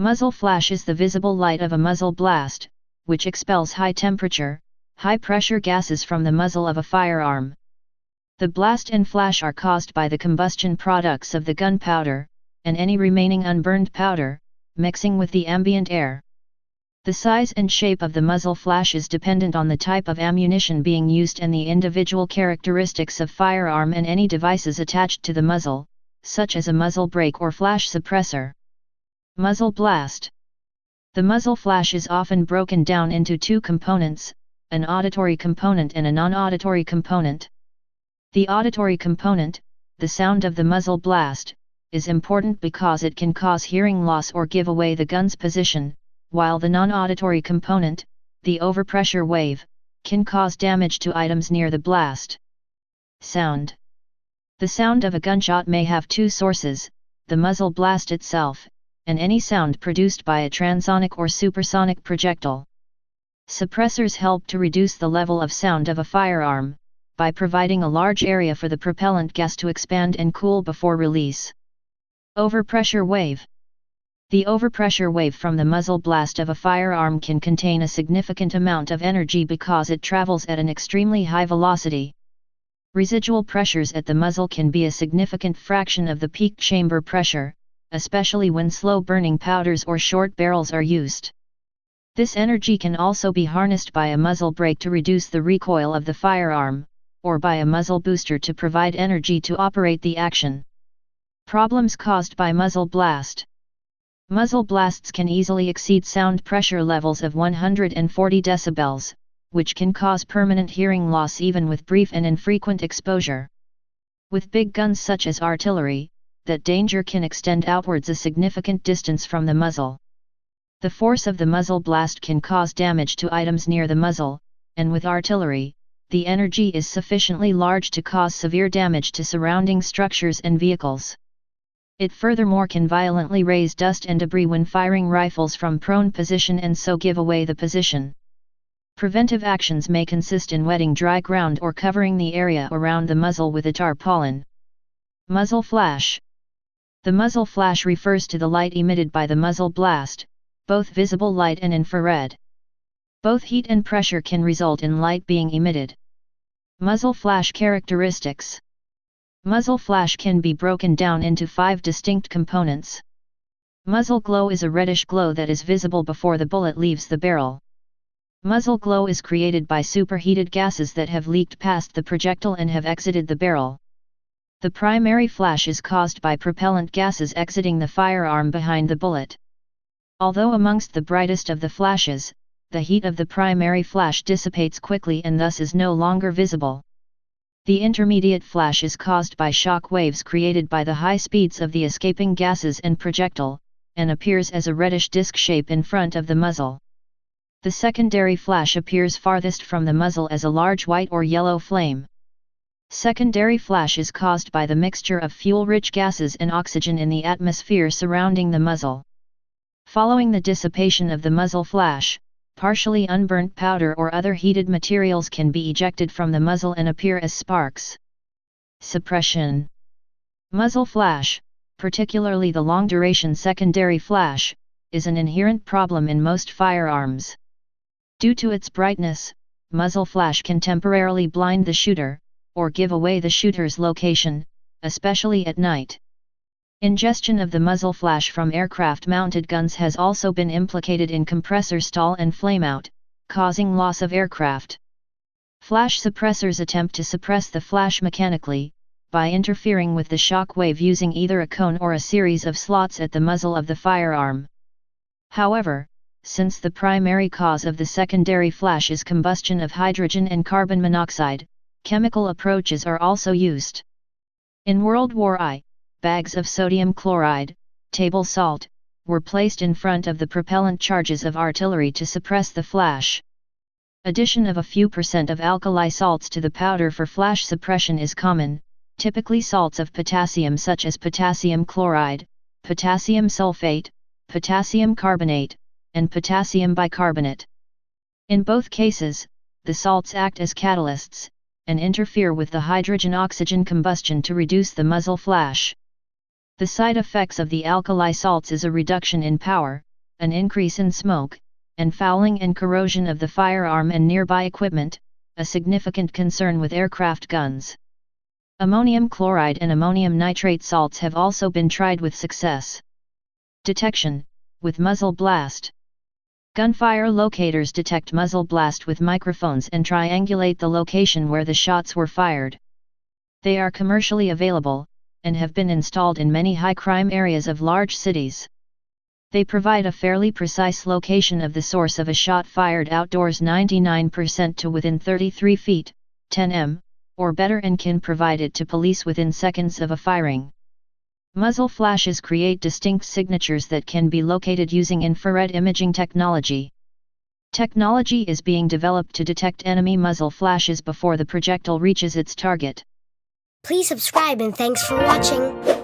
Muzzle flash is the visible light of a muzzle blast, which expels high temperature, high pressure gases from the muzzle of a firearm. The blast and flash are caused by the combustion products of the gunpowder, and any remaining unburned powder, mixing with the ambient air. The size and shape of the muzzle flash is dependent on the type of ammunition being used and the individual characteristics of firearm and any devices attached to the muzzle, such as a muzzle brake or flash suppressor. Muzzle blast. The muzzle flash is often broken down into two components, an auditory component and a non-auditory component. The auditory component, the sound of the muzzle blast, is important because it can cause hearing loss or give away the gun's position, while the non-auditory component, the overpressure wave, can cause damage to items near the blast. Sound. The sound of a gunshot may have two sources, the muzzle blast itself, and any sound produced by a transonic or supersonic projectile. Suppressors help to reduce the level of sound of a firearm, by providing a large area for the propellant gas to expand and cool before release. Overpressure wave. The overpressure wave from the muzzle blast of a firearm can contain a significant amount of energy because it travels at an extremely high velocity. Residual pressures at the muzzle can be a significant fraction of the peak chamber pressure, especially when slow-burning powders or short barrels are used. This energy can also be harnessed by a muzzle brake to reduce the recoil of the firearm, or by a muzzle booster to provide energy to operate the action. Problems caused by muzzle blast. Muzzle blasts can easily exceed sound pressure levels of 140 decibels, which can cause permanent hearing loss even with brief and infrequent exposure. With big guns such as artillery, that danger can extend outwards a significant distance from the muzzle. The force of the muzzle blast can cause damage to items near the muzzle, and with artillery, the energy is sufficiently large to cause severe damage to surrounding structures and vehicles. It furthermore can violently raise dust and debris when firing rifles from prone position and so give away the position. Preventive actions may consist in wetting dry ground or covering the area around the muzzle with a tarpaulin. Muzzle flash. The muzzle flash refers to the light emitted by the muzzle blast, both visible light and infrared. Both heat and pressure can result in light being emitted. Muzzle flash characteristics. Muzzle flash can be broken down into 5 distinct components. Muzzle glow is a reddish glow that is visible before the bullet leaves the barrel. Muzzle glow is created by superheated gases that have leaked past the projectile and have exited the barrel. The primary flash is caused by propellant gases exiting the firearm behind the bullet. Although amongst the brightest of the flashes, the heat of the primary flash dissipates quickly and thus is no longer visible. The intermediate flash is caused by shock waves created by the high speeds of the escaping gases and projectile, and appears as a reddish disc shape in front of the muzzle. The secondary flash appears farthest from the muzzle as a large white or yellow flame. Secondary flash is caused by the mixture of fuel-rich gases and oxygen in the atmosphere surrounding the muzzle. Following the dissipation of the muzzle flash, partially unburnt powder or other heated materials can be ejected from the muzzle and appear as sparks. Suppression. Muzzle flash, particularly the long-duration secondary flash, is an inherent problem in most firearms. Due to its brightness, muzzle flash can temporarily blind the shooter, or give away the shooter's location, especially at night. Ingestion of the muzzle flash from aircraft-mounted guns has also been implicated in compressor stall and flameout, causing loss of aircraft. Flash suppressors attempt to suppress the flash mechanically, by interfering with the shock wave using either a cone or a series of slots at the muzzle of the firearm. However, since the primary cause of the secondary flash is combustion of hydrogen and carbon monoxide, chemical approaches are also used. In World War I, bags of sodium chloride, table salt, were placed in front of the propellant charges of artillery to suppress the flash. Addition of a few % of alkali salts to the powder for flash suppression is common, typically salts of potassium such as potassium chloride, potassium sulfate, potassium carbonate, and potassium bicarbonate. In both cases, the salts act as catalysts, and interfere with the hydrogen-oxygen combustion to reduce the muzzle flash. The side effects of the alkali salts is a reduction in power, an increase in smoke, and fouling and corrosion of the firearm and nearby equipment, a significant concern with aircraft guns. Ammonium chloride and ammonium nitrate salts have also been tried with success. Detection, with muzzle blast. Gunfire locators detect muzzle blast with microphones and triangulate the location where the shots were fired. They are commercially available, and have been installed in many high-crime areas of large cities. They provide a fairly precise location of the source of a shot fired outdoors 99% to within 33 feet, 10 m, or better, and can provide it to police within seconds of a firing. Muzzle flashes create distinct signatures that can be located using infrared imaging technology. Technology is being developed to detect enemy muzzle flashes before the projectile reaches its target. Please subscribe and thanks for watching.